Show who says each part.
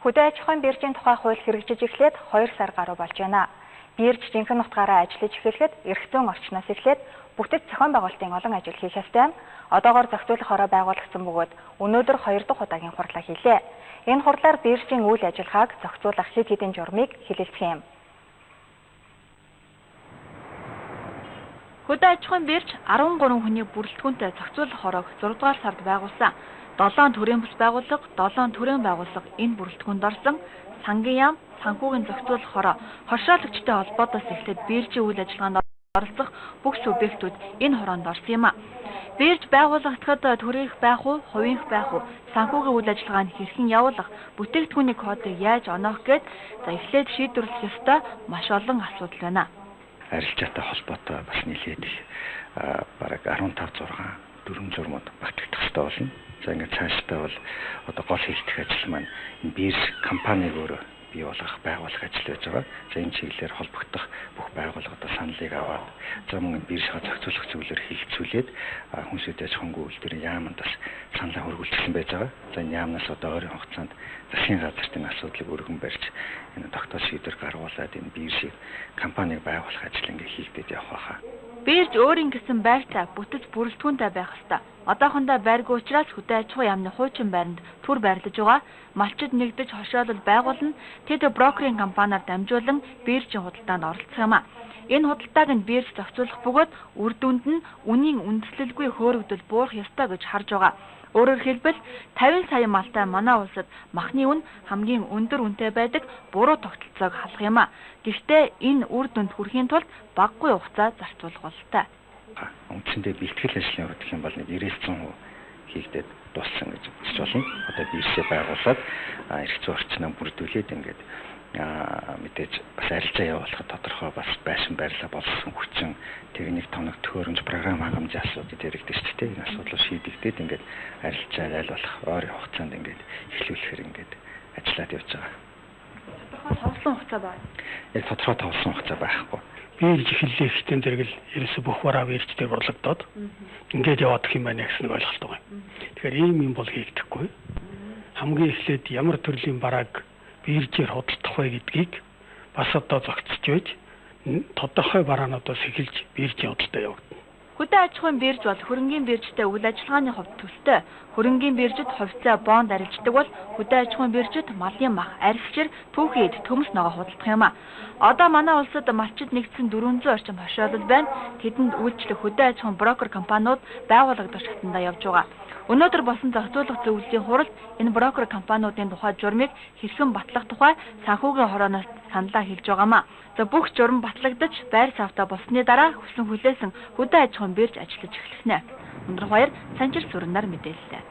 Speaker 1: Хөдөө аж ахуйн биржийн тухай хууль хэрэгжиж эхлээд 2 сар гаруй болж байна. Бирж жинхэнэ утгаараа ажиллаж эхлэхэд эрх зүйн орчноос эхлээд бүтэц зохион байгуулалтын олон ажил хийх ёстой. Одоогоор зохицуулах хороо байгуулагдсан бөгөөд өнөөдөр 2 дахь удаагийн хурлаа хийлээ. Энэ хурлаар биржийн үйл ажиллагааг зохицуулах хэд хэдэн журмыг хэлэлцэх юм. Хөдөө аж ахуйн бирж 13 хүний бүрэлдэхүүнтэй зохицуулах хороог 6 дугаар сард байгуулсан. 7 төрийн бүс байгууллага, 7 төрийн байгууллага энэ бүрэлдэхүүнд орсон. Сангийн яам, санхүүгийн зохицуулах хороо, хошроологчтой холбоотоос эхлээд биржийн үйл ажиллагаанд оролцох бүх субъектүүд энэ хороонд орсон юм а. Бирж байгуулагдахад төрийнх байх уу, хувийнх байх уу, санхүүгийн үйл ажиллагааг хэрхэн явуулах, бүтээгдэхүүний кодыг яаж оноох гээд эхлээд шийдвэрлэх ёстой маш олон асуудал байна.
Speaker 2: Арилжаатай холбоотой бас нэлээд их бараг 15-6 4 журмууд батлагдах хэрэгтэй болно. За ингээд цаашдаа бол одоо гол хийгдэх ажил маань энэ бирж компаниг өөрөө бий болгох, байгуулах ажил байж байгаа. За энэ чиглэлээр холбогдох бүх байгууллагуудаа саналыг аваад за мөн биржийн зохицуулах зүйлээр хилцүүлээд хүнсүүд аж ахуйн үйлдвэрийн яамд бас саналаа хөрвүүлчихсэн байж байгаа. За энэ яамнаас одоо ойрын хугацаанд засгийн газартын асуудлыг өргөн барьж энэ тогтоол шийдвэр гаргуулад энэ биржийг компаниг байгуулах ажил ингээд хийгдээд явах байхаа.
Speaker 1: Бирж өөрийн гэсэн байртай бүтэц бүрэлдэхүүнтэй байх ёстой. Одоохондоо байргүй учраас хөдөө аж ахуйн яамны хуучин байранд түр байрлаж байгаа. Малчид нэгдэж хошоолол байгуулна. Тэд брокерийн компаниар дамжуулан биржийн худалдаанд оролцох юм а. Энэ худалдааг нь бирж зохицуулах бөгөөд үр дүнд нь үнийн үндэслэлгүй хөөрөгдөл буурах ёстой гэж харж байгаа. Өөрөөр хэлбэл 50 сая малтай манай улсад махны үн хамгийн өндөр үнэтэй байдаг буруу тогтолцоог халах юм а. Гэхдээ энэ үр дүнд хүрэхийн тулд багагүй хугацаа зарцуулах бололтой.
Speaker 2: Үндсэндээ бэлтгэл ажлын хувьд гэх юм бол 90% хийгдээд дууссан гэж хэлж болно. Одоо биржээ байгуулад эрх зүйн орчноо бүрдүүлээд ингээд мэдээж бас арилжаа явуулах тодорхой бас байшин байрлал болсон хүчин техник тоног төхөөрөмж програм хангамжийн асуудал хэрэгдэг шүү дээ. Энэ асуудлыг шийдэгдээд ингээд арилжааг аль болох ойрын хугацаанд ингээд эхлүүлэхээр ингээд ажиллаад явж байгаа.
Speaker 1: Тодорхой хугацаа байна.
Speaker 2: Яг тодорхой тавсан хугацаа байхгүй.
Speaker 3: Бирж эхлэх хэвтэн зэрэгэл ерөөсө бүх бараа бирж дээр борлогдоод ингээд яваадах юм байна гэсэн ойлголт байгаа. Тэгэхээр ийм юм бол хийгдэхгүй. Хамгийн эхлээд ямар төрлийн барааг биржээр худалдах вэ гэдгийг бас одоо зохицож байж тодорхой бараануудаас эхэлж биржийн худалдаа явагдана.
Speaker 1: Хөдөө аж ахуйн бирж бол хөрөнгийн биржтэй үйл ажиллагааны хувьд төстэй. Хөрөнгийн биржид хувьцаа бонд арилждаг бол хөдөө аж ахуйн биржид малын мах, арилжир, түүхийд төмс ногоо худалдах юм а. Одоо манай улсад малчид нэгдсэн 400 орчим хошоолол байна. Тэдэнд үйлчлэх хөдөө аж ахуйн брокер компаниуд байгуулагдах шатндаа явж байгаа. Өнөөдөр болсон зохицуулах зөвлөлийн хуралд энэ брокер компаниудын тухай журмыг хэрхэн батлах тухай санхүүгийн хорооноос саналаа хэлж байгаамаа. За бүх журам батлагдаж байр савтаа болсны дараа хүссэн хүлээсэн хөдөө аж ахуйн бирж ажиллаж эхэлнэ. Өндөр 2 Санжир Сүрнээр мэдээллээ.